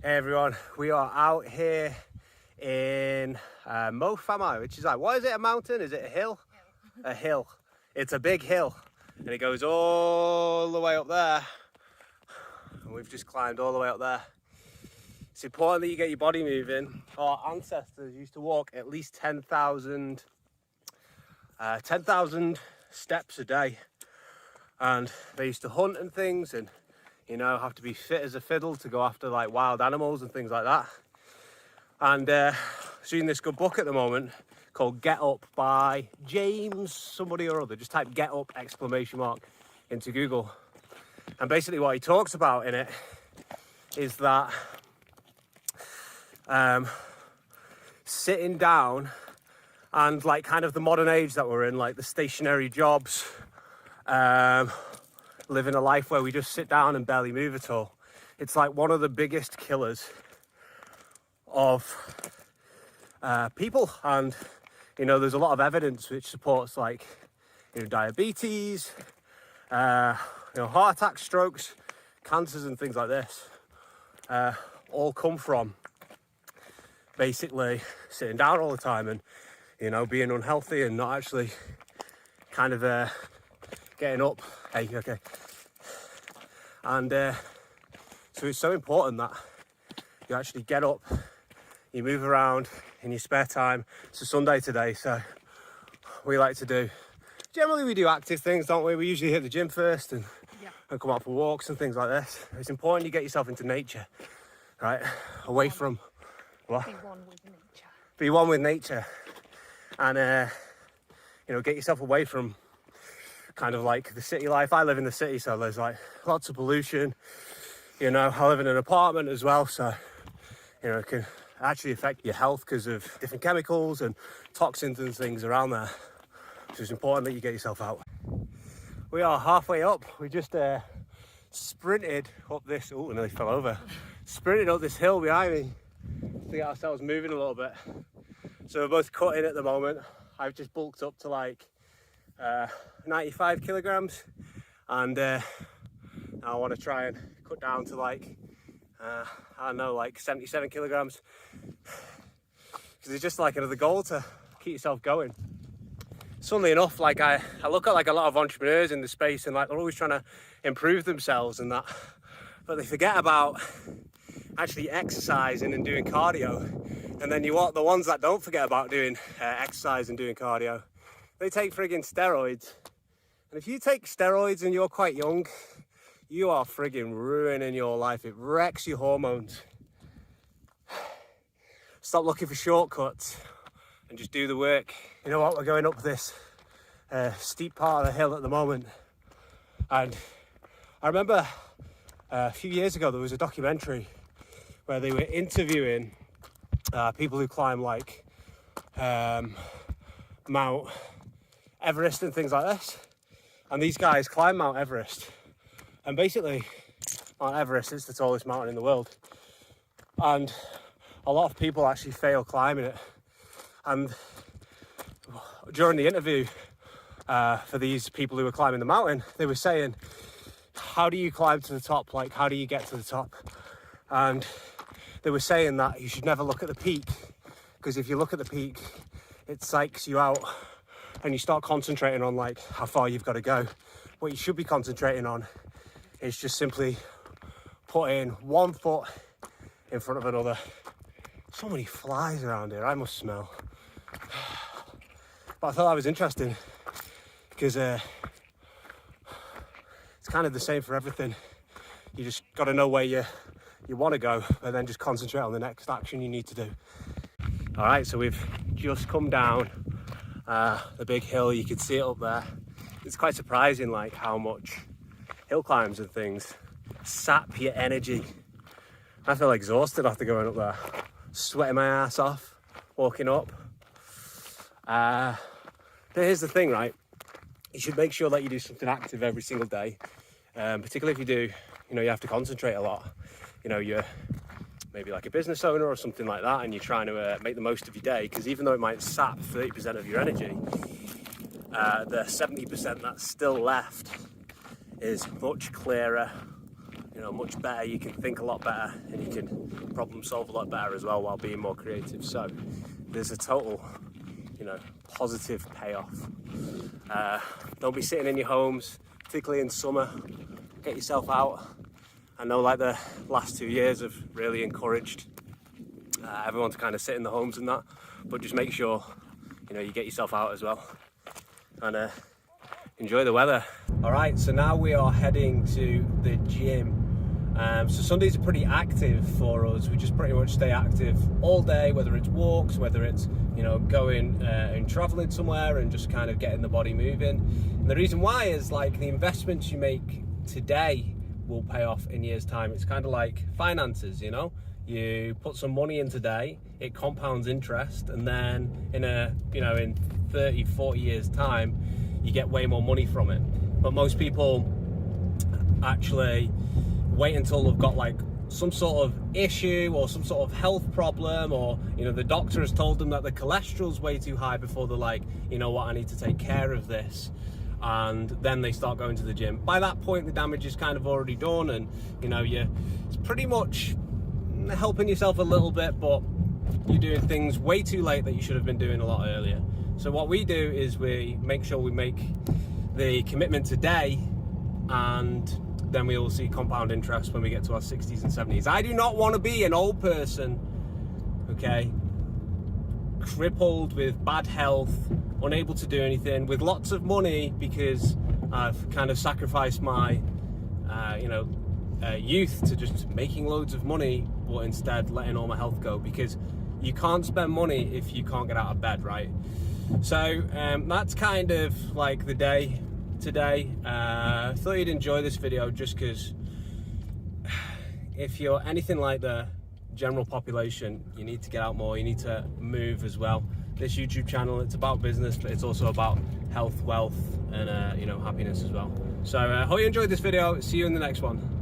Hey everyone, we are out here in Mo Famai, which is like, what is it, a mountain? Is it a hill? A hill. It's a big hill and it goes all the way up there. And we've just climbed all the way up there. It's important that you get your body moving. Our ancestors used to walk at least 10,000 steps a day. And they used to hunt and things and, you know, have to be fit as a fiddle to go after like wild animals and things like that. And reading this good book at the moment called Get Up by James somebody or other. Just type Get Up exclamation mark into Google. And basically what he talks about in it is that sitting down and like kind of the modern age that we're in, like the stationary jobs, living a life where we just sit down and barely move at all. It's like one of the biggest killers of people. And, you know, there's a lot of evidence which supports like, you know, diabetes, you know, heart attacks, strokes, cancers and things like this, all come from basically sitting down all the time and, you know, being unhealthy and not actually kind of getting up. Hey, okay. And so it's so important that you actually get up, you move around in your spare time. It's a Sunday today, so we like to do, generally we do active things, don't we? We usually hit the gym first and come out for walks and things like this. It's important you get yourself into nature, right? Away from what? Be one with nature. Be one with nature. And, you know, get yourself away from kind of like the city life. I live in the city, so there's like lots of pollution. You know, I live in an apartment as well, so, you know, it can actually affect your health because of different chemicals and toxins and things around there. So it's important that you get yourself out. We are halfway up. We just sprinted up this, oh, nearly fell over. Sprinted up this hill behind me to get ourselves moving a little bit. So we're both cutting at the moment. I've just bulked up to like 95 kilograms and now I want to try and cut down to like I don't know, like 77 kilograms, because it's just like another goal to keep yourself going. Funnily enough, like I look at like a lot of entrepreneurs in the space and like they're always trying to improve themselves and that, but they forget about actually exercising and doing cardio. And then you want the ones that don't forget about doing exercise and doing cardio, they take friggin' steroids. And if you take steroids and you're quite young, you are friggin' ruining your life. It wrecks your hormones. Stop looking for shortcuts and just do the work. You know what, we're going up this steep part of the hill at the moment. And I remember a few years ago, there was a documentary where they were interviewing people who climb like Mount Everest and things like this. And these guys climb Mount Everest. And basically, Mount Everest is the tallest mountain in the world. And a lot of people actually fail climbing it. And during the interview for these people who were climbing the mountain, they were saying, how do you climb to the top? Like, how do you get to the top? And they were saying that you should never look at the peak, because if you look at the peak, it psychs you out and you start concentrating on like how far you've got to go. What you should be concentrating on is just simply putting one foot in front of another. So many flies around here, I must smell. But I thought that was interesting because it's kind of the same for everything. You just got to know where you want to go and then just concentrate on the next action you need to do. All right, so we've just come down the big hill. You can see it up there. It's quite surprising like how much hill climbs and things sap your energy. I feel exhausted after going up there, sweating my ass off walking up. But here's the thing, right? You should make sure that you do something active every single day, particularly if you do, you know, you have to concentrate a lot. You know, you're maybe like a business owner or something like that, and you're trying to make the most of your day, because even though it might sap 30% of your energy, the 70% that's still left is much clearer, you you know, much better. You can think a lot better, and you can problem solve a lot better as well while being more creative. So there's a total, you know, positive payoff. Don't be sitting in your homes, particularly in summer. Get yourself out. I know, like, the last 2 years have really encouraged everyone to kind of sit in the homes and that, but just make sure, you know, you get yourself out as well and enjoy the weather. All right, so now we are heading to the gym. So Sundays are pretty active for us. We just pretty much stay active all day, whether it's walks, whether it's, you know, going and traveling somewhere and just kind of getting the body moving. And the reason why is, like, the investments you make today will pay off in years' time. It's kind of like finances, you know. You put some money in today, it compounds interest, and then in 30, 40 years time, you get way more money from it. But most people actually wait until they've got, like, some sort of issue or some sort of health problem, or, you know, the doctor has told them that the cholesterol's way too high before they're like, you know what, I need to take care of this. And then they start going to the gym. By that point, the damage is kind of already done, and, you know, it's pretty much helping yourself a little bit, but you're doing things way too late that you should have been doing a lot earlier. So what we do is we make sure we make the commitment today, and then we will see compound interest when we get to our 60s and 70s. I do not want to be an old person, okay, crippled with bad health, unable to do anything, with lots of money because I've kind of sacrificed my youth to just making loads of money, but instead letting all my health go, because you can't spend money if you can't get out of bed, right? So that's kind of like the day today. I thought you'd enjoy this video just because if you're anything like the general population, you need to get out more, you need to move as well. This YouTube channel, it's about business, but it's also about health, wealth, and you know, happiness as well. So I hope you enjoyed this video. See you in the next one.